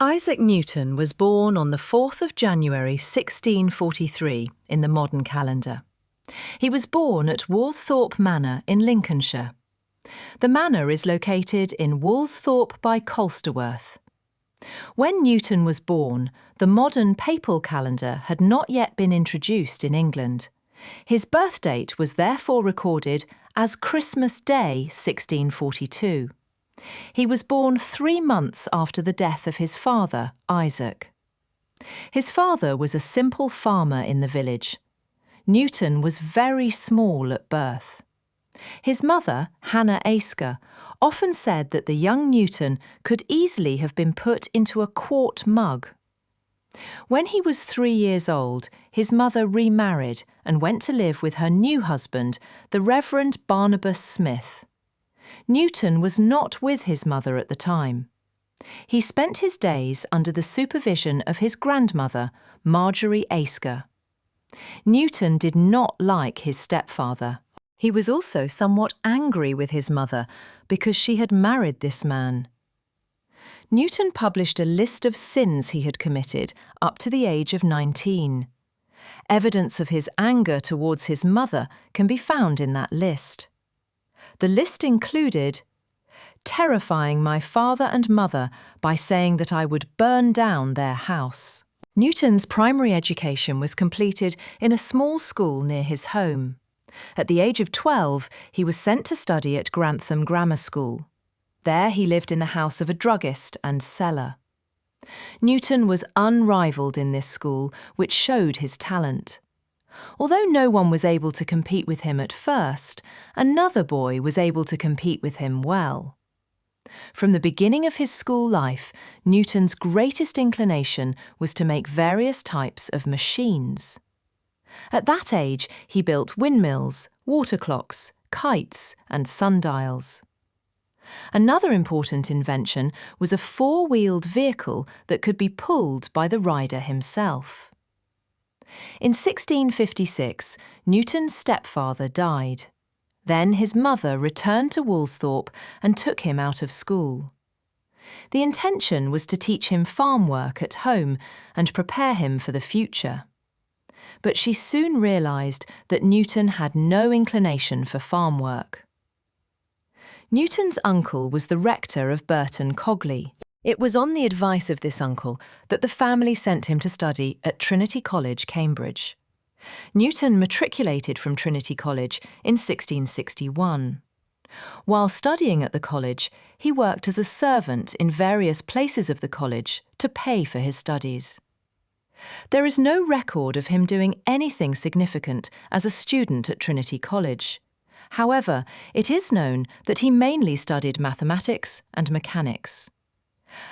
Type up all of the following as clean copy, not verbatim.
Isaac Newton was born on the 4th of January 1643 in the modern calendar. He was born at Woolsthorpe Manor in Lincolnshire. The manor is located in Woolsthorpe by Colsterworth. When Newton was born, the modern papal calendar had not yet been introduced in England. His birth date was therefore recorded as Christmas Day 1642. He was born 3 months after the death of his father, Isaac. His father was a simple farmer in the village. Newton was very small at birth. His mother, Hannah Asker, often said that the young Newton could easily have been put into a quart mug. When he was 3 years old, his mother remarried and went to live with her new husband, the Reverend Barnabas Smith. Newton was not with his mother at the time. He spent his days under the supervision of his grandmother, Marjorie Asker. Newton did not like his stepfather. He was also somewhat angry with his mother because she had married this man. Newton published a list of sins he had committed up to the age of 19. Evidence of his anger towards his mother can be found in that list. The list included terrifying my father and mother by saying that I would burn down their house. Newton's primary education was completed in a small school near his home. At the age of 12, he was sent to study at Grantham Grammar School. There he lived in the house of a druggist and cellar. Newton was unrivalled in this school, which showed his talent. Although no one was able to compete with him at first, another boy was able to compete with him well. From the beginning of his school life, Newton's greatest inclination was to make various types of machines. At that age, he built windmills, water clocks, kites, and sundials. Another important invention was a 4-wheeled vehicle that could be pulled by the rider himself. In 1656, Newton's stepfather died. Then his mother returned to Woolsthorpe and took him out of school. The intention was to teach him farm work at home and prepare him for the future. But she soon realised that Newton had no inclination for farm work. Newton's uncle was the rector of Burton Cogley. It was on the advice of this uncle that the family sent him to study at Trinity College, Cambridge. Newton matriculated from Trinity College in 1661. While studying at the college, he worked as a servant in various places of the college to pay for his studies. There is no record of him doing anything significant as a student at Trinity College. However, it is known that he mainly studied mathematics and mechanics.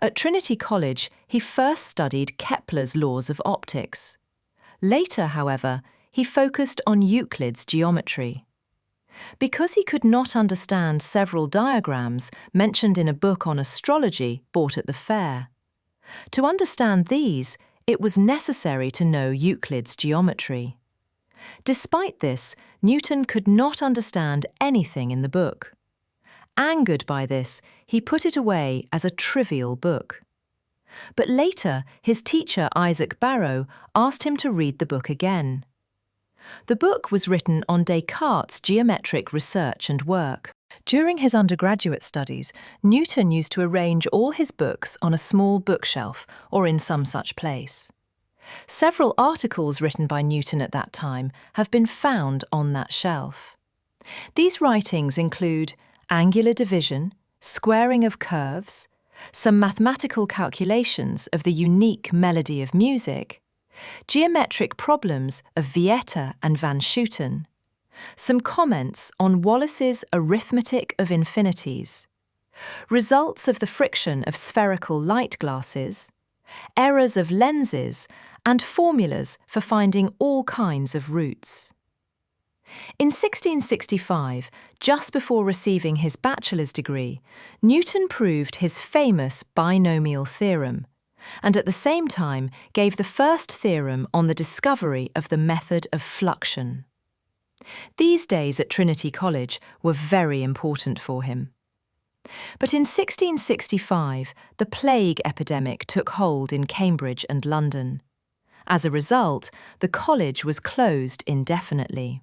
At Trinity College, he first studied Kepler's laws of optics. Later, however, he focused on Euclid's geometry. Because he could not understand several diagrams mentioned in a book on astrology bought at the fair. To understand these, it was necessary to know Euclid's geometry. Despite this, Newton could not understand anything in the book. Angered by this, he put it away as a trivial book. But later, his teacher Isaac Barrow asked him to read the book again. The book was written on Descartes' geometric research and work. During his undergraduate studies, Newton used to arrange all his books on a small bookshelf or in some such place. Several articles written by Newton at that time have been found on that shelf. These writings include angular division, squaring of curves, some mathematical calculations of the unique melody of music, geometric problems of Vieta and Van Schooten, some comments on Wallace's arithmetic of infinities, results of the friction of spherical light glasses, errors of lenses, and formulas for finding all kinds of roots. In 1665, just before receiving his bachelor's degree, Newton proved his famous binomial theorem, and at the same time gave the first theorem on the discovery of the method of fluxion. These days at Trinity College were very important for him. But in 1665, the plague epidemic took hold in Cambridge and London. As a result, the college was closed indefinitely.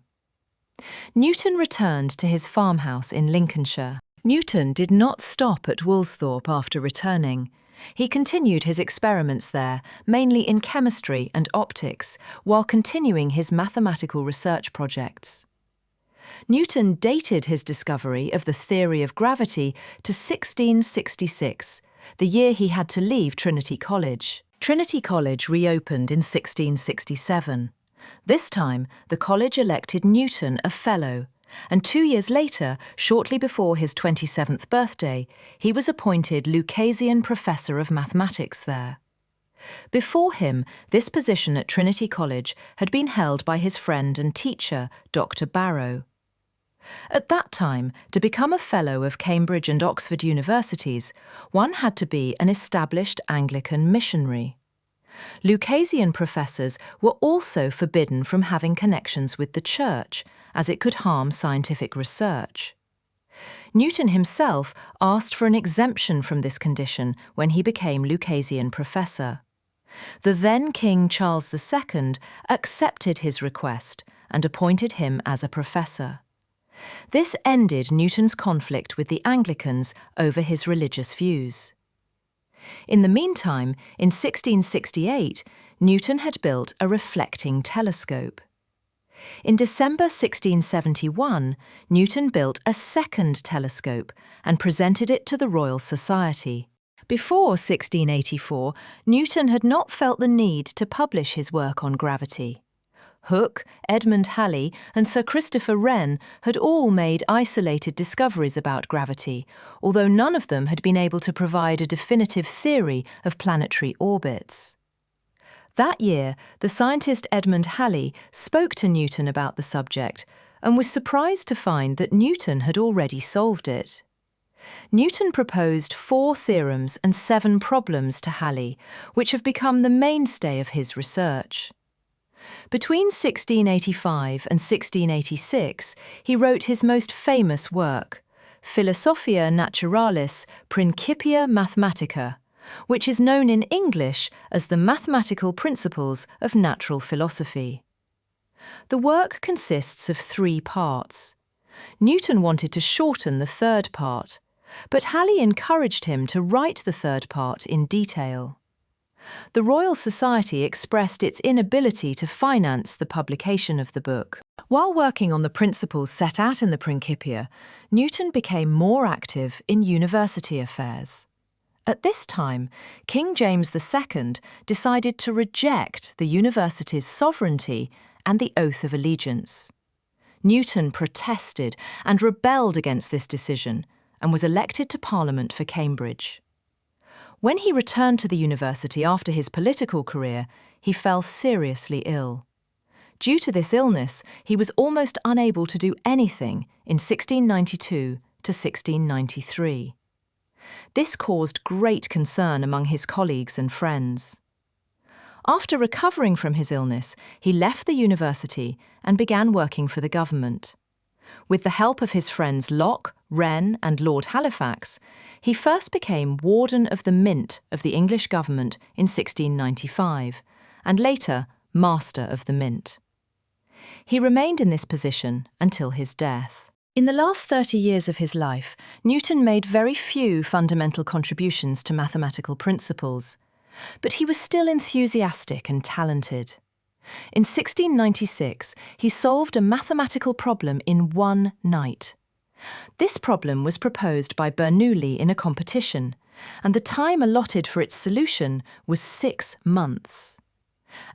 Newton returned to his farmhouse in Lincolnshire. Newton did not stop at Woolsthorpe after returning. He continued his experiments there, mainly in chemistry and optics, while continuing his mathematical research projects. Newton dated his discovery of the theory of gravity to 1666, the year he had to leave Trinity College. Trinity College reopened in 1667. This time, the college elected Newton a fellow, and 2 years later, shortly before his 27th birthday, he was appointed Lucasian Professor of Mathematics there. Before him, this position at Trinity College had been held by his friend and teacher, Dr. Barrow. At that time, to become a Fellow of Cambridge and Oxford universities, one had to be an established Anglican missionary. Lucasian professors were also forbidden from having connections with the Church, as it could harm scientific research. Newton himself asked for an exemption from this condition when he became Lucasian professor. The then King Charles II accepted his request and appointed him as a professor. This ended Newton's conflict with the Anglicans over his religious views. In the meantime, in 1668, Newton had built a reflecting telescope. In December 1671, Newton built a second telescope and presented it to the Royal Society. Before 1684, Newton had not felt the need to publish his work on gravity. Hooke, Edmund Halley, and Sir Christopher Wren had all made isolated discoveries about gravity, although none of them had been able to provide a definitive theory of planetary orbits. That year, the scientist Edmund Halley spoke to Newton about the subject and was surprised to find that Newton had already solved it. Newton proposed 4 theorems and 7 problems to Halley, which have become the mainstay of his research. Between 1685 and 1686, he wrote his most famous work, Philosophia Naturalis Principia Mathematica, which is known in English as the Mathematical Principles of Natural Philosophy. The work consists of 3 parts. Newton wanted to shorten the third part, but Halley encouraged him to write the third part in detail. The Royal Society expressed its inability to finance the publication of the book. While working on the principles set out in the Principia, Newton became more active in university affairs. At this time, King James II decided to reject the university's sovereignty and the oath of allegiance. Newton protested and rebelled against this decision and was elected to Parliament for Cambridge. When he returned to the university after his political career, he fell seriously ill. Due to this illness, he was almost unable to do anything in 1692 to 1693. This caused great concern among his colleagues and friends. After recovering from his illness, he left the university and began working for the government. With the help of his friends Locke, Wren and Lord Halifax, he first became Warden of the Mint of the English government in 1695, and later Master of the Mint. He remained in this position until his death. In the last 30 years of his life, Newton made very few fundamental contributions to mathematical principles, but he was still enthusiastic and talented. In 1696, he solved a mathematical problem in one night. This problem was proposed by Bernoulli in a competition, and the time allotted for its solution was 6 months.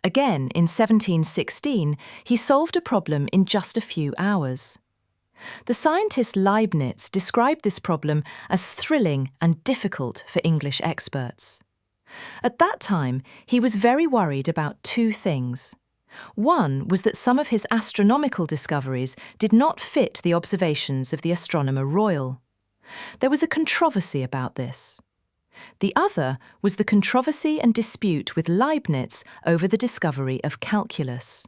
Again, in 1716, he solved a problem in just a few hours. The scientist Leibniz described this problem as thrilling and difficult for English experts. At that time, he was very worried about 2 things. One was that some of his astronomical discoveries did not fit the observations of the Astronomer Royal. There was a controversy about this. The other was the controversy and dispute with Leibniz over the discovery of calculus.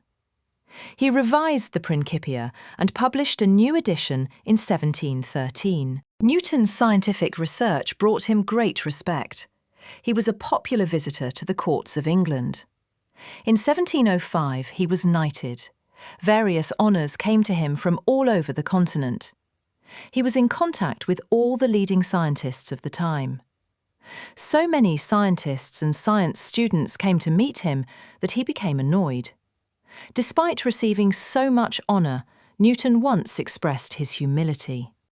He revised the Principia and published a new edition in 1713. Newton's scientific research brought him great respect. He was a popular visitor to the courts of England. In 1705, he was knighted. Various honours came to him from all over the continent. He was in contact with all the leading scientists of the time. So many scientists and science students came to meet him that he became annoyed. Despite receiving so much honour, Newton once expressed his humility.